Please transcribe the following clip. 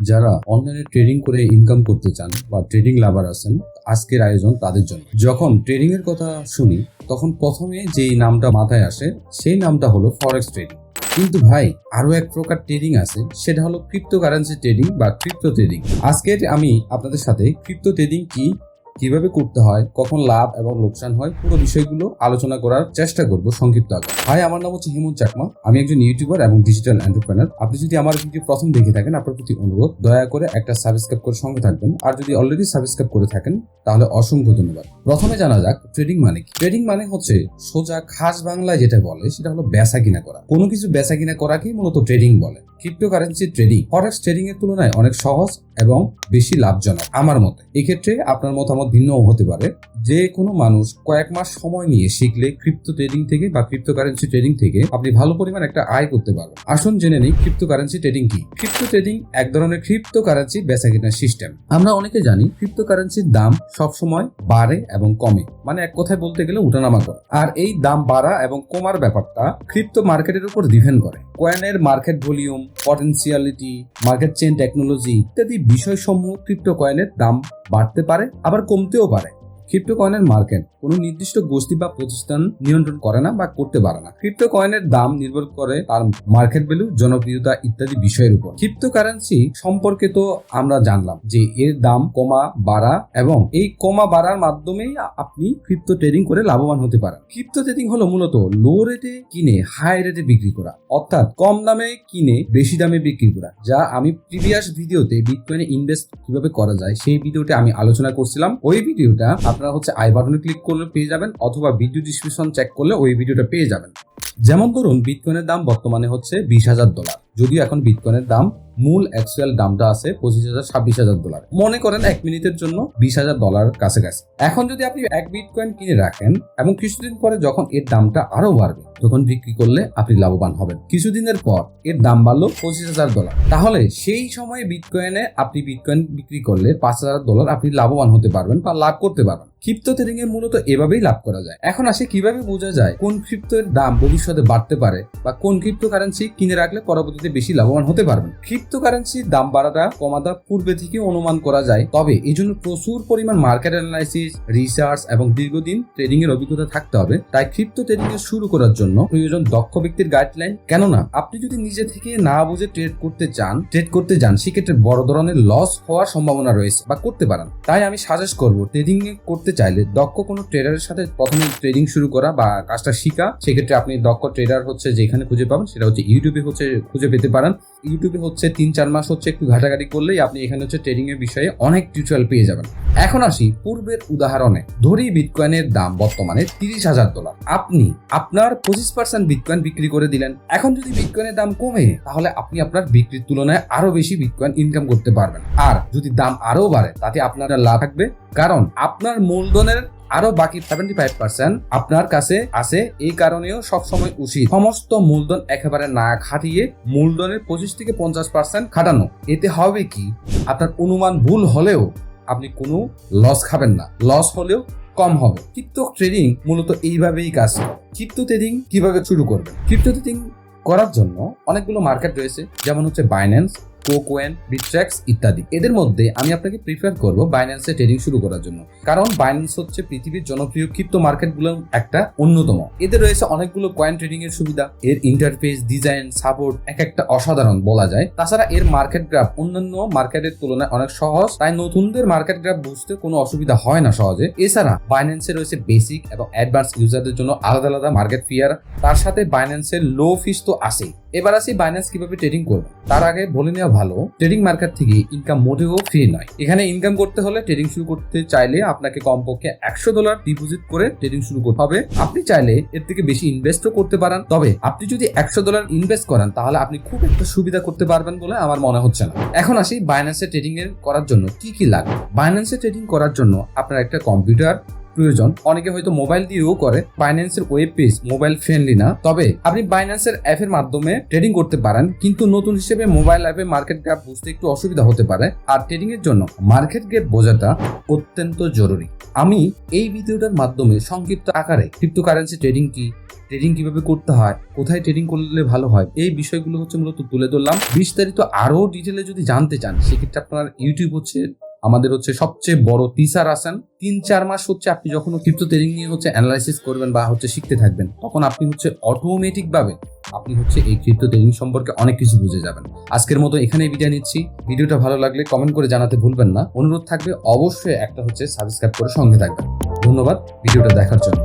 যারা অনলাইনে ট্রেডিং করে ইনকাম করতে চান বা ট্রেডিং লাভার আছেন, আজকের আয়োজন তাদের জন্য। যখন ট্রেডিং এর কথা শুনি তখন প্রথমে যেই নামটা মাথায় আসে সেই নামটা হলো ফরেক্স ট্রেডিং। কিন্তু ভাই, আরো এক প্রকার ট্রেডিং আছে, সেটা হলো ক্রিপ্টোকারেন্সি ট্রেডিং বা ক্রিপ্টো ট্রেডিং। আজকে আমি আপনাদের সাথে ক্রিপ্টো ট্রেডিং কিভাবে করতে হয়, কখন লাভ এবং লোকসান হয়, পুরো বিষয়গুলো আলোচনা করার চেষ্টা করব সংক্ষিপ্ত আকারে। ভাই, আমার নাম হচ্ছে হিমুন চাকমা। আমি একজন ইউটিউবার এবং ডিজিটাল এন্টারপ্রেনার। আপনি যদি আমার ভিডিও প্রথম দেখে থাকেন, আপনার প্রতি অনুরোধ, দয়া করে একটা সাবস্ক্রাইব করে সঙ্গে থাকবেন। আর যদি অলরেডি সাবস্ক্রাইব করে থাকেন তাহলে অসংখ্য ধন্যবাদ। প্রথমে জানা যাক ট্রেডিং মানে কি। ট্রেডিং মানে হচ্ছে সোজা খাস বাংলায় যেটা বলে সেটা হলো বেচা কিনা করা। কোনো কিছু বেচা কিনা করাকেই মূলত ট্রেডিং বলে। ক্রিপ্টোকারেন্সি ট্রেডিং ফরেক্স ট্রেডিং এর তুলনায় অনেক সহজ এবং বেশি লাভজনক আমার মতে। এক্ষেত্রে আপনার মতামত ভিন্ন হতে পারে। যে কোনো মানুষ কয়েক মাস সময় নিয়ে শিখলে ক্রিপ্টো ট্রেডিং থেকে বা ক্রিপ্টোকারেন্সি ট্রেডিং থেকে আপনি ভালো পরিমাণ একটা আয় করতে পারবেন। আসুন জেনে নিই ক্রিপ্টোকারেন্সি ট্রেডিং কি। ক্রিপ্টো ট্রেডিং এক ধরনের ক্রিপ্টোকারেন্সি বেচা কেনার সিস্টেম। আমরা অনেকে জানি ক্রিপ্টোকারেন্সির দাম সবসময় বাড়ে এবং কমে, মানে এক কথায় বলতে গেলে উঠানামা করে। আর এই দাম বাড়া এবং কমার ব্যাপারটা ক্রিপ্টো মার্কেটের উপর ডিপেন্ড করে। কয়েনের market volume, potentiality, market chain technology ইত্যাদি বিষয়সমূহ ক্রিপ্টো কয়েনের দাম বাড়তে পারে, আবার কমতেও পারে। ক্রিপ্টো কয়েনের মার্কেট কোনো নির্দিষ্ট গোষ্ঠী বা প্রতিষ্ঠান নিয়ন্ত্রণ করে না বা করতে পারে না। ক্রিপ্টো কয়েনের দাম নির্ভর করে তার মার্কেট ভ্যালু, জনপ্রিয়তা ইত্যাদি বিষয়ের উপর। ক্রিপ্টো কারেন্সি সম্পর্কে তো আমরা জানলাম যে এর দাম কমা বাড়া, এবং এই কমা বাড়ার মাধ্যমেই আপনি ক্রিপ্টো ট্রেডিং করে লাভবান হতে পারেন। ক্রিপ্টো ট্রেডিং হলো মূলত লো রেটে কিনে হাই রেটে বিক্রি করা, অর্থাৎ কম দামে কিনে বেশি দামে বিক্রি করা, যা আমি প্রিভিয়াস ভিডিওতে বিটকয়েনে ইনভেস্ট কিভাবে করা যায় সেই ভিডিওতে আমি আলোচনা করছিলাম। ওই ভিডিওটা আপনারা আই বাটনে ক্লিক করলে পেয়ে যাবেন, অথবা ভিডিও ডিসক্রিপশন চেক করলে ওই ভিডিওটা পেয়ে যাবেন। যেমন ধরুন, বিটকয়েনের দাম বর্তমানে হচ্ছে $20,000, যদিও এখন বিটকয়েনের দাম মূল অ্যাকচুয়াল দামটা আছে $25,000-26,000। মনে করেন 1 মিনিটের জন্য $20,000 কাছাকাছি। এখন যদি আপনি এক বিটকয়েন কিনে রাখেন এবং কিছুদিন পরে যখন এর দামটা আরো বাড়বে, তখন বিক্রি করলে আপনি লাভবান হবেন। কিছুদিনের পর এর দাম বাড়লো $25,000, তাহলে সেই সময়ে বিটকয়েনে আপনি বিটকয়েন বিক্রি করলে $5,000 আপনি লাভবান হতে পারবেন বা লাভ করতে পারবেন। ক্রিপ্টো ট্রেডিং এর মূলত এভাবেই লাভ করা যায়। এখন আসে কিভাবে বোঝা যায় কোন ক্রিপ্টোর দাম ভবিষ্যতে বাড়তে পারে বা কোন ক্রিপ্টো কারেন্সি কিনে রাখলে পরবর্তীতে বেশি লাভবান হতে পারবেন। ক্রিপ্টো কারেন্সির দাম বাড়াটা কমাটা পূর্বে থেকে অনুমান করা যায়, তবে এই জন্য প্রচুর পরিমাণ মার্কেট অ্যানালাইসিস, রিসার্চ এবং দীর্ঘদিন ট্রেডিং এর অভিজ্ঞতা থাকতে হবে। তাই ক্রিপ্টো ট্রেডিং এর শুরু করার জন্য প্রয়োজন দক্ষ ব্যক্তির গাইডলাইন। কেননা আপনি যদি নিজে থেকে না বুঝে ট্রেড করতে যান সেক্ষেত্রে বড় ধরনের লস হওয়ার সম্ভাবনা রয়েছে বা করতে পারেন। তাই আমি সাজেস্ট করব, ট্রেডিং করতে চাইলে দক্ষ কোনো ট্রেডারের সাথে প্রথমে ট্রেডিং শুরু করা বা কাজটা শিখা। সেক্ষেত্রে আপনি দক্ষ ট্রেডার যেখানে খুঁজে পাবেন সেটা ইউটিউবে খুঁজে পেতে পারেন। ইউটিউবে 3-4 মাস একটু ঘাটাঘাটি করলেই আপনি এখানে ট্রেডিং এর বিষয়ে অনেক টিউটোরিয়াল পেয়ে যাবেন। এখন আসি পূর্বের উদাহরণে। ধরি বিটকয়েনের দাম বর্তমানে $30,000, আপনি আপনার 25% বিটকয়েন বিক্রি করে দিলেন। এখন যদি বিটকয়েনের দাম কমে, তাহলে আপনি আপনার বিক্রির তুলনায় আরো বেশি বিটকয়েন ইনকাম করতে পারবেন। আর যদি দাম আরো বাড়ে, তাতে আপনার লাভ থাকবে, কারণ আপনার মূলধনের আরো বাকি 75% আপনার কাছে আছে। এই কারণেও সবসময় উচিত সমস্ত মূলধন একেবারে না খাটিয়ে মূলধনের 25-50% খাটানো। এতে হবে কি, আপনার অনুমান ভুল হলেও আপনি কোনো লস খাবেন না, লস হলেও কম হবে। ক্রিপ্টো ট্রেডিং মূলত এইভাবেই কাজ করে। ক্রিপ্টো ট্রেডিং কিভাবে শুরু করবেন? ক্রিপ্টো ট্রেডিং করার জন্য অনেকগুলো মার্কেট রয়েছে, যেমন বাইন্যান্স, কোকোয়েন, বিট্রেক্স ইত্যাদি। এদের মধ্যে আমি আপনাকে প্রিফার করব বাইন্যান্সে ট্রেডিং শুরু করার জন্য, কারণ বাইন্যান্স হচ্ছে পৃথিবীর জনপ্রিয় ক্রিপ্টো মার্কেটগুলোর একটা অন্যতম। এদের রয়েছে অনেকগুলো কয়েন ট্রেডিং এর সুবিধা। এর ইন্টারফেস, ডিজাইন, সাপোর্ট একটা অসাধারণ বলা যায়। তাছাড়া এর মার্কেট গ্রাফ অন্যান্য মার্কেটের তুলনায় অনেক সহজ, তাই নতুনদের মার্কেট গ্রাফ বুঝতে কোনো অসুবিধা হয় না সহজে। এছাড়া বাইন্যান্সে রয়েছে বেসিক এবং অ্যাডভান্স ইউজারদের জন্য আলাদা আলাদা মার্কেট ফিয়ার। তার সাথে বাইন্যান্সের লো ফিস তো আছেই। এবার আসি বাইন্যান্স কিভাবে ট্রেডিং করবে। তার আগে বলে নেওয়া ভালো, ট্রেডিং মার্কেট থেকে ইনকাম মোটেও ফ্রি নয়। এখানে ইনকাম করতে হলে, ট্রেডিং শুরু করতে চাইলে আপনাকে কমপক্ষে $100 ডিপোজিট করে ট্রেডিং শুরু করতে হবে। আপনি চাইলে এর থেকে বেশি ইনভেস্টও করতে পারেন, তবে আপনি যদি $100 ইনভেস্ট করেন তাহলে আপনি খুব একটা সুবিধা করতে পারবেন বলে আমার মনে হচ্ছে না। এখন আসি বাইন্যান্সে ট্রেডিং এর করার জন্য কি কি লাগবে। বাইন্যান্সে ট্রেডিং করার জন্য আপনার একটা কম্পিউটার, প্রয়োজন। অনেকে হয়তো মোবাইল দিয়েও করে। বাইন্যান্সের ওয়েব পেজ মোবাইল ফ্রেন্ডলি না, তবে আপনি বাইন্যান্সের অ্যাপের মাধ্যমে ট্রেডিং করতে পারেন, কিন্তু নতুন হিসেবে মোবাইল অ্যাপে মার্কেট গ্যাপ বুঝতে একটু অসুবিধা হতে পারে। আর ট্রেডিং এর জন্য মার্কেট গ্যাপ বোঝাটা অত্যন্ত জরুরি। আমি এই ভিডিওটার মাধ্যমে সংক্ষিপ্ত আকারে ক্রিপ্টোকারেন্সি ট্রেডিং কি, ট্রেডিং কিভাবে করতে হয়, কোথায় ট্রেডিং করলে ভালো হয়, এই বিষয়গুলো মূলত তুলে ধরলাম। বিস্তারিত আরো ডিটেলে যদি জানতে চান, সেক্ষেত্রে আপনার ইউটিউব আমাদের সবচেয়ে বড় টিচার আছেন। 3-4 মাস আপনি যখন ক্রিপ্টো ট্রেডিং নিয়ে অ্যানালাইসিস করবেন বা শিখতে থাকবেন, তখন আপনি অটোমেটিক ভাবে আপনি এই ক্রিপ্টো ট্রেডিং সম্পর্কে অনেক কিছু বুঝে যাবেন। আজকের মতো এখানেই বিদায় নিচ্ছি। ভিডিওটা ভালো লাগলে কমেন্ট করে জানাতে ভুলবেন না। অনুরোধ থাকবে অবশ্যই একটা সাবস্ক্রাইব করে সঙ্গে থাকবেন। ধন্যবাদ ভিডিওটা দেখার জন্য।